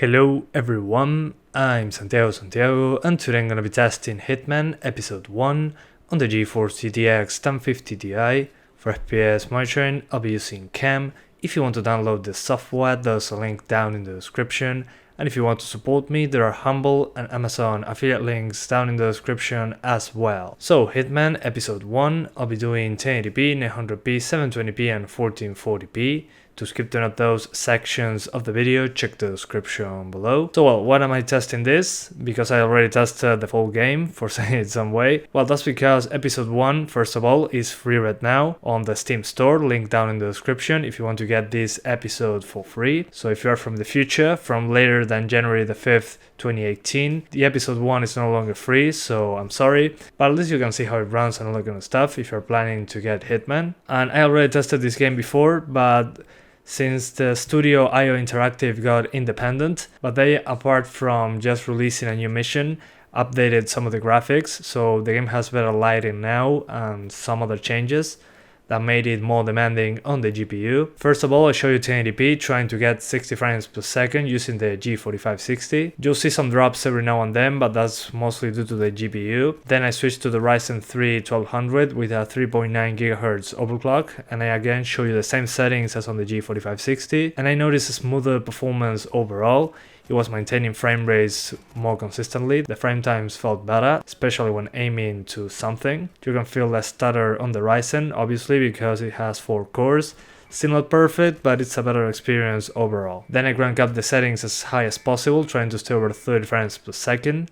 Hello everyone, I'm Santiago, and today I'm gonna be testing Hitman Episode 1 on the GeForce GTX 1050 Ti. For FPS monitoring, I'll be using CAM. If you want to download the software, there's a link down in the description. And if you want to support me, there are Humble and Amazon affiliate links down in the description as well. So Hitman Episode 1, I'll be doing 1080p, 900p, 720p and 1440p. To skip to those sections of the video, check the description below. So why am I testing this? Because I already tested the full game, for saying it some way. Well, that's because Episode 1, first of all, is free right now on the Steam store, link down in the description if you want to get this episode for free. So if you are from the future, from later than January the 5th, 2018, the Episode 1 is no longer free, so I'm sorry. But at least you can see how it runs and all that kind of stuff if you're planning to get Hitman. And I already tested this game before, but since the studio IO Interactive got independent, but they, apart from just releasing a new mission, updated some of the graphics, so the game has better lighting now and some other changes that made it more demanding on the GPU. First of all, I show you 1080p, trying to get 60 frames per second using the g4560. You'll see some drops every now and then, but that's mostly due to the GPU. Then I switched to the Ryzen 3 1200 with a 3.9 GHz overclock, and I again show you the same settings as on the g4560, and I noticed a smoother performance overall. It was maintaining frame rates more consistently. The frame times felt better, especially when aiming to something. You can feel less stutter on the Ryzen, obviously, because it has 4 cores. Still not perfect, but it's a better experience overall. Then I crank up the settings as high as possible, trying to stay over 30 frames per second.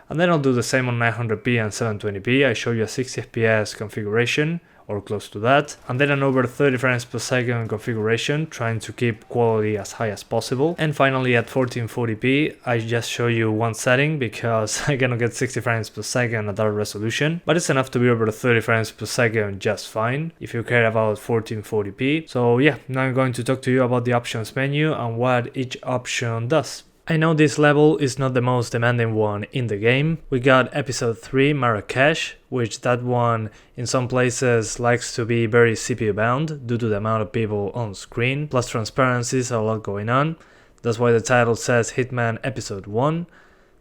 And then I'll do the same on 900p and 720p. I show you a 60 FPS configuration, or close to that, and then an over 30 frames per second configuration, trying to keep quality as high as possible. And finally at 1440p, I just show you one setting because I cannot get 60 frames per second at that resolution, but it's enough to be over 30 frames per second just fine if you care about 1440p. So yeah, now I'm going to talk to you about the options menu and what each option does. I know this level is not the most demanding one in the game. We got Episode 3 Marrakesh, which that one in some places likes to be very CPU bound due to the amount of people on screen, plus transparencies, a lot going on. That's why the title says Hitman Episode 1.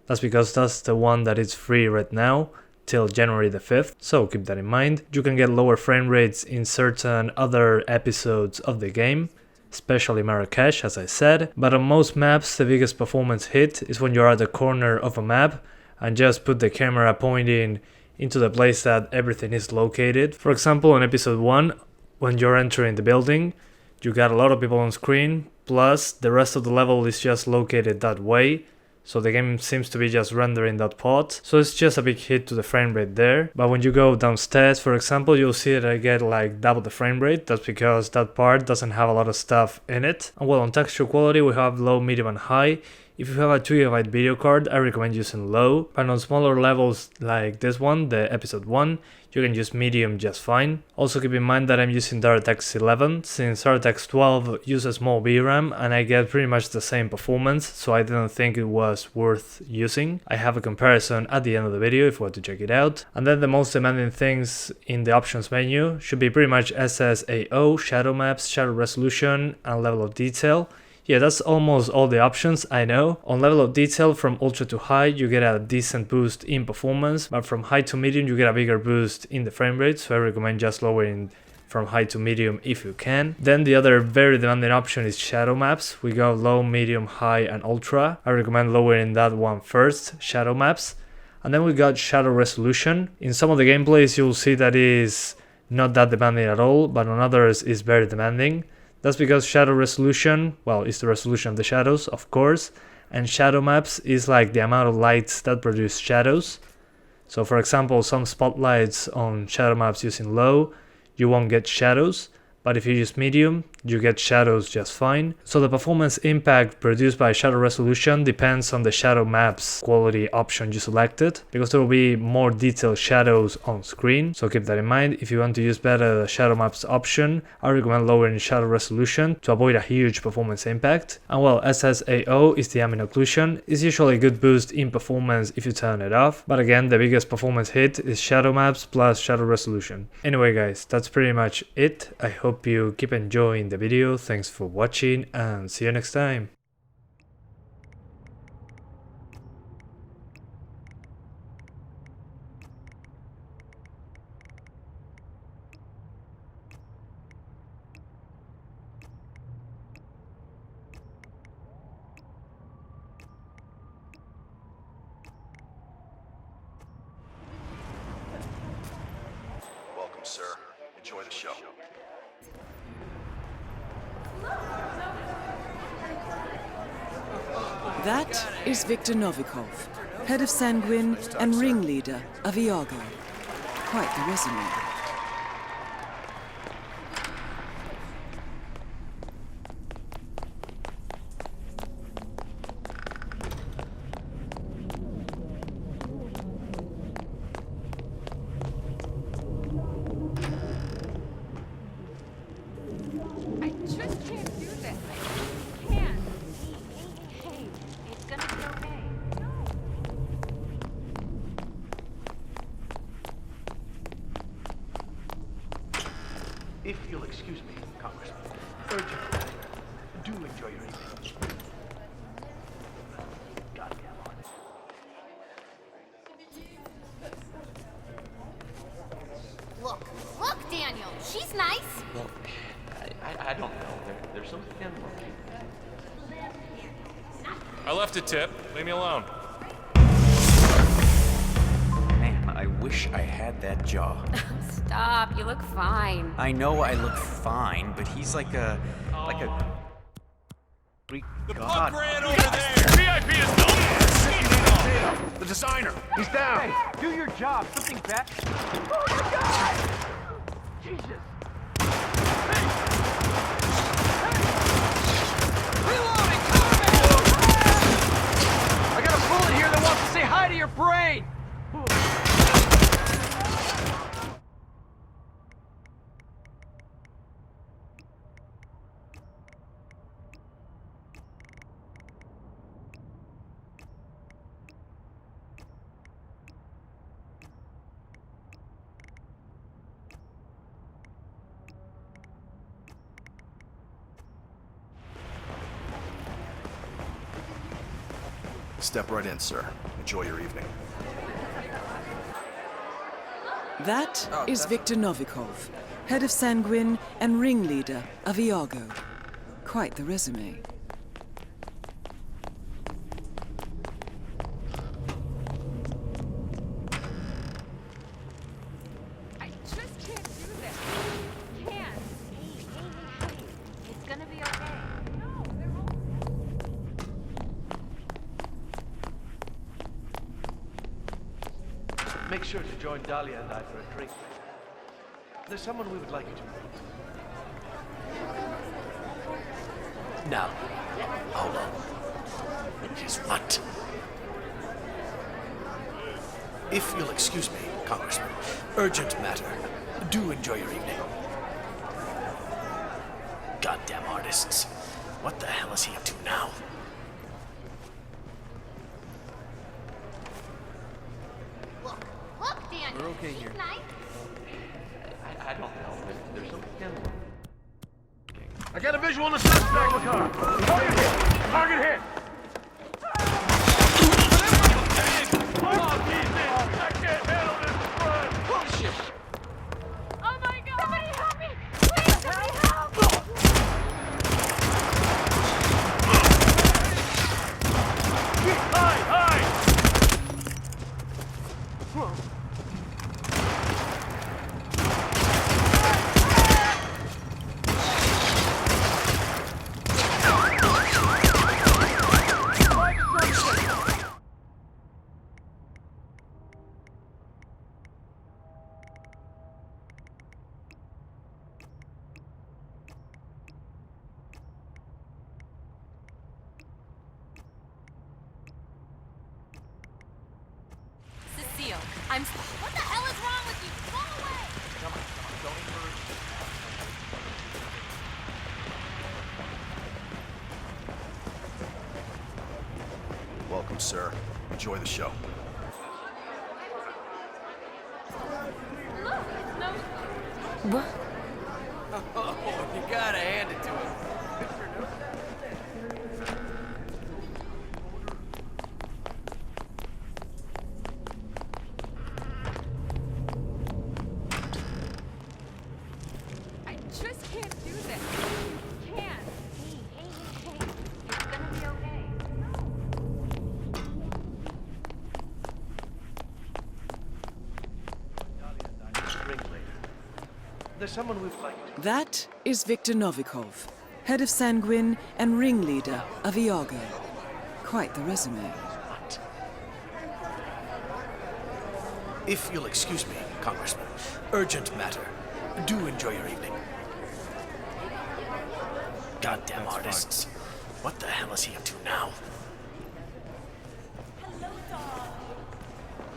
That's because that's the one that is free right now till January the 5th, so keep that in mind. You can get lower frame rates in certain other episodes of the game, especially Marrakesh, as I said, but on most maps the biggest performance hit is when you're at the corner of a map and just put the camera pointing into the place that everything is located. For example, in Episode 1, when you're entering the building, you got a lot of people on screen, plus the rest of the level is just located that way, so the game seems to be just rendering that part, so it's just a big hit to the frame rate there. But when you go downstairs, for example, you'll see that I get like double the frame rate. That's because that part doesn't have a lot of stuff in it. And well, on texture quality we have low, medium and high. If you have a 2GB video card, I recommend using low, but on smaller levels like this one, the Episode 1, you can use medium just fine. Also keep in mind that I'm using DirectX 11, since DirectX 12 uses more VRAM and I get pretty much the same performance, so I didn't think it was worth using. I have a comparison at the end of the video if you want to check it out. And then the most demanding things in the options menu should be pretty much SSAO, shadow maps, shadow resolution and level of detail. Yeah, that's almost all the options, I know. On level of detail, from ultra to high, you get a decent boost in performance, but from high to medium, you get a bigger boost in the frame rate, so I recommend just lowering from high to medium if you can. Then the other very demanding option is shadow maps. We got low, medium, high, and ultra. I recommend lowering that one first, shadow maps. And then we got shadow resolution. In some of the gameplays, you'll see that is not that demanding at all, but on others, is very demanding. That's because shadow resolution, well, is the resolution of the shadows, of course, and shadow maps is like the amount of lights that produce shadows. So for example, some spotlights on shadow maps using low, you won't get shadows, but if you use medium, you get shadows just fine. So the performance impact produced by shadow resolution depends on the shadow maps quality option you selected, because there will be more detailed shadows on screen, so keep that in mind. If you want to use better the shadow maps option, I recommend lowering shadow resolution to avoid a huge performance impact. And well, SSAO is the ambient occlusion. It's usually a good boost in performance if you turn it off, but again, the biggest performance hit is shadow maps plus shadow resolution. Anyway guys, that's pretty much it. I hope you keep enjoying the video. Thanks for watching and see you next time. That is Viktor Novikov, head of Sanguine and ringleader of EVGA. Quite the resume. If you'll excuse me, Congressman, urgent matter. Do enjoy your evening. Goddamn honest. Look, Daniel, she's nice. Well, I don't know. There's something unlucky. I left a tip. Leave me alone. Man, I wish I had that jaw. Stop, you look fine. I know I look fine, but he's like a Greek The god. punk ran over there. VIP is done. The designer, he's down. Hey, do your job. Something bad. Oh my God! Jesus. Reloading! Cover me! I got a bullet here that wants to say hi to your brain. Step right in, sir. Enjoy your evening. That is Viktor Novikov, head of Sanguine and ringleader of EVGA. Quite the resume. I just can't do this. Can't. Hey. It's gonna be okay. No, they're all... Make sure to join Dahlia and I for a drink. There's someone we would like you to meet. Now, hold on. Guess what? If you'll excuse me, Congressman, urgent matter. Do enjoy your evening. Goddamn artists. What the hell is he up to now? Look, Daniel, We're okay she's here. nice. I don't know. There's something unlucky. I got a visual on the suspect. Target hit! Target hit! Oh my God! Somebody help me! Please, somebody help! Cecile, what the hell is wrong with you? Go away! Come on, don't encourage. Welcome, sir. Enjoy the show. Look, it's no... Oh, you gotta hand it to him. I just can't do this. Can't. Hey. It's gonna be okay. Drink later. There's someone we'd like you to. That is Viktor Novikov, head of Sanguine and ringleader of EVGA. Quite the resume. If you'll excuse me, Congressman. Urgent matter. Do enjoy your evening. Goddamn artists. What the hell is he up to now?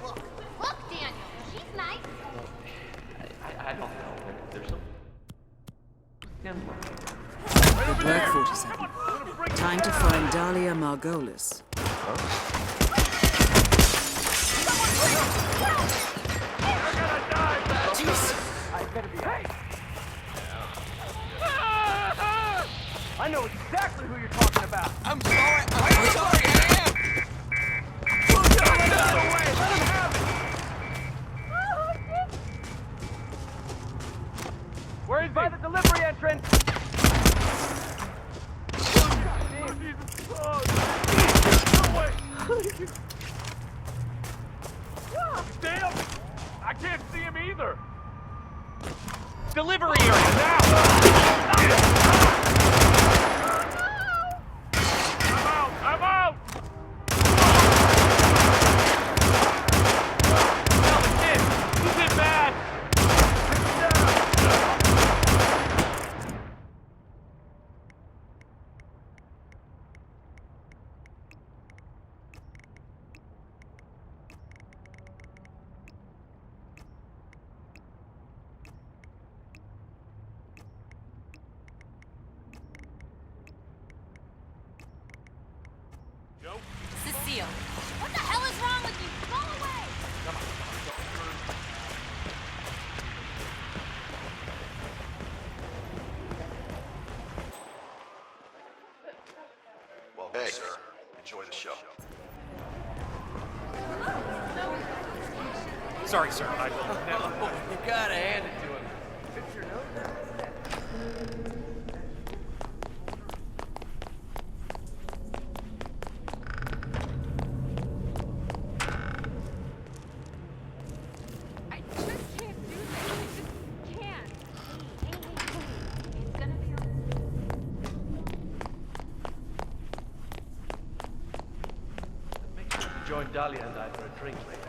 Look, Daniel, she's nice. I don't know. There's some... Good work, 47. Time to find Dahlia Margolis. I know exactly who you're talking about. I'm sorry, I am! Get out of the way! Let him have it! Where is he? By the delivery entrance! Damn! I can't see him either! Delivery area now! I'm out! Tell the kid! He's in bad! Cecile, what the hell is wrong with you? Go away! Hey, sir. Enjoy the show. Sorry, sir. I will never. You gotta hand it to him. I just can't do this. I just can't. Hey, it's gonna be okay. Join Dahlia and I for a drink later.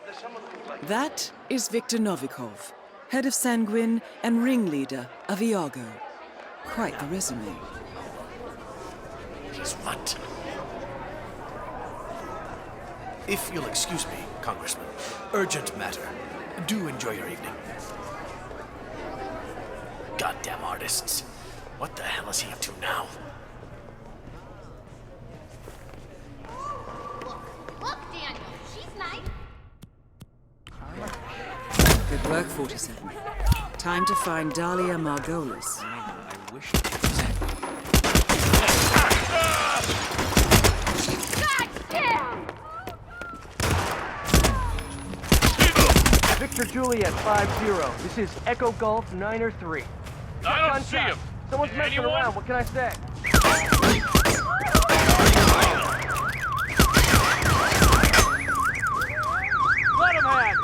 There's someone who's like... That is Viktor Novikov, head of Sanguine and ringleader of EVGA. Quite the resume. He's what? If you'll excuse me, Congressman. Urgent matter. Do enjoy your evening. Goddamn artists. What the hell is he up to now? Look, Daniel, she's nice. Good work, 47. Time to find Dahlia Margolis. I wish I could God damn! Victor Juliet 50. This is Echo Golf 9 or 3. I don't see him. Someone's messing Anyone? around. What can I say? Let him have it.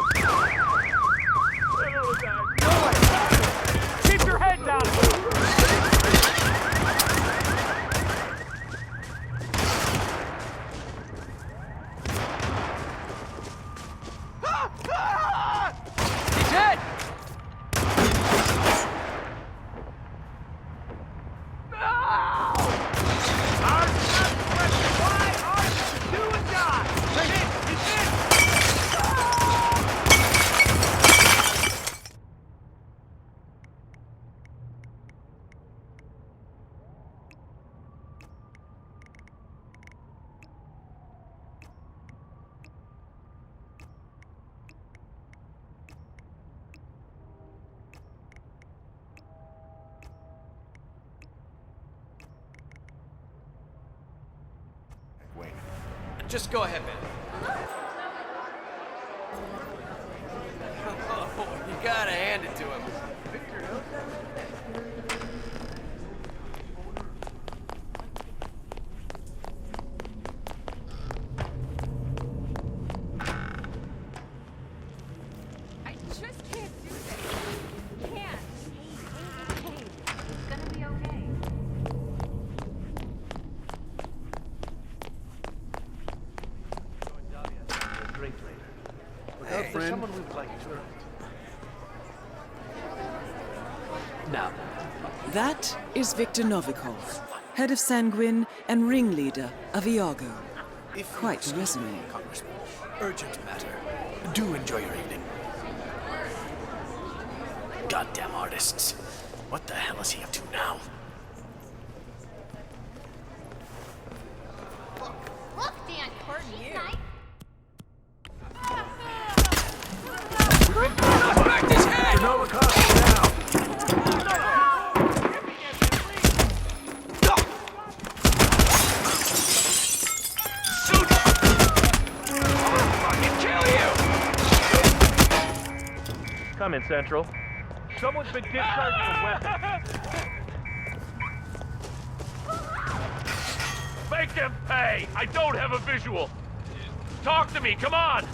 Keep your head down. He's hit. wait. Just go ahead, man. Oh, you gotta hand it to him. I just can't do this. Can't. Hey, it's gonna be okay. friend? Someone we would like to. Now, That is Viktor Novikov, head of Sanguine and ringleader of EVGA. if you Quite the excuse me, resume. Congressman. Urgent matter. Do enjoy your evening. Goddamn artists. What the hell is he up to now? Look, Dan, she's nice. Back his head! Shoot! I'll fucking kill you! Come in, Central. Someone's been discharging a weapon. Make them pay! I don't have a visual! Talk to me, come on!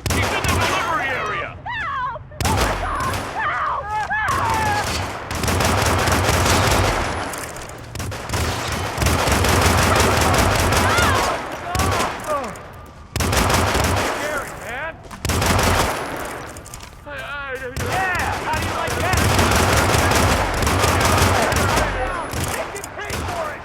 He's in the delivery area! Help! Oh my God! Help! Scary, man! Yeah! How do you like that? They can pay for it!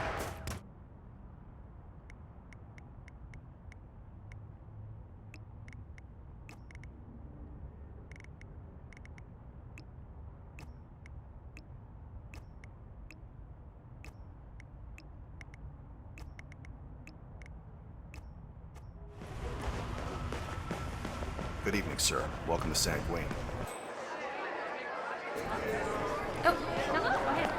Good evening, sir. Welcome to Sanguine. Oh, hello? Go ahead.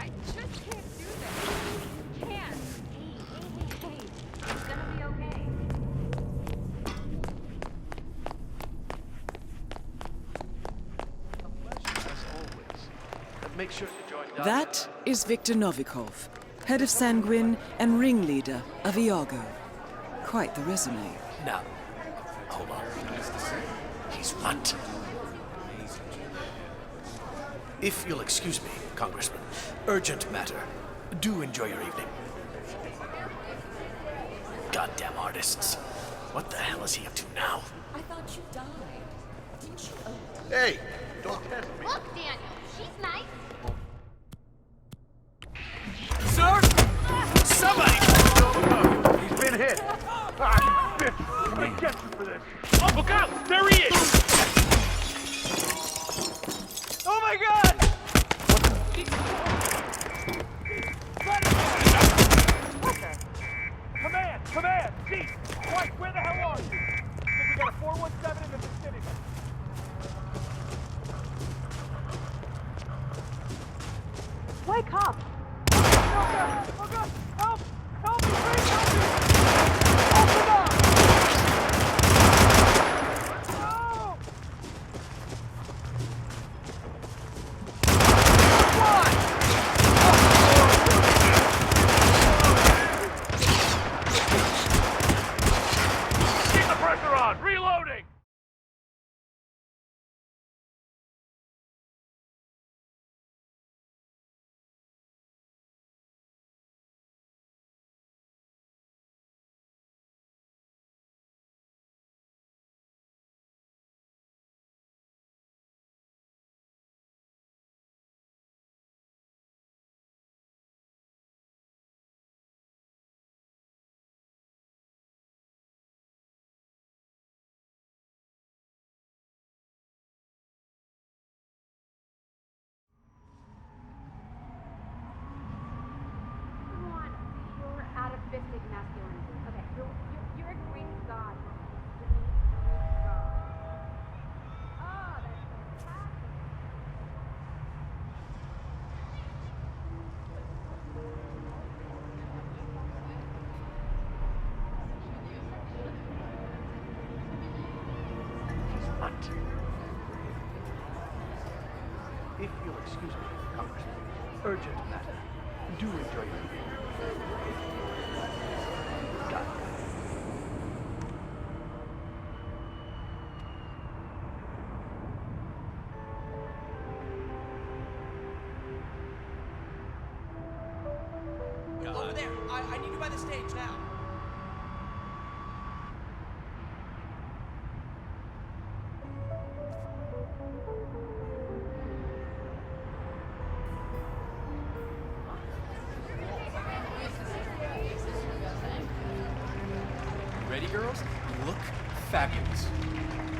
I just can't do this. Can't. Hey. It's gonna be okay. Make sure to join That is Viktor Novikov, head of Sanguine and ringleader of EVGA. Quite the resume. Now, hold on. He's what? If you'll excuse me, Congressman. Urgent matter. Do enjoy your evening. Goddamn artists. What the hell is he up to now? I thought you died. Didn't you? Oh, Hey, don't test me. Look, Daniel, she's nice. Sir! Somebody! He's been hit! Ah, you bitch! I'm gonna get you for this! Oh, look out! There he is! Oh my God! Command! Chief! White, where the hell are you? Think we got a 417 in the vicinity. Wake up! Oh God! Help! Help me! Please help me! Open up! No! Keep the pressure on! Reloading! Come on, you're atavistic masculinity. Okay, you're a Greek god. Greek god. Oh, that's fantastic. What? If you'll excuse me, Congressman. Urgent matter. Do enjoy your evening. God. there. I need you by the stage now. Ready, girls? You look fabulous.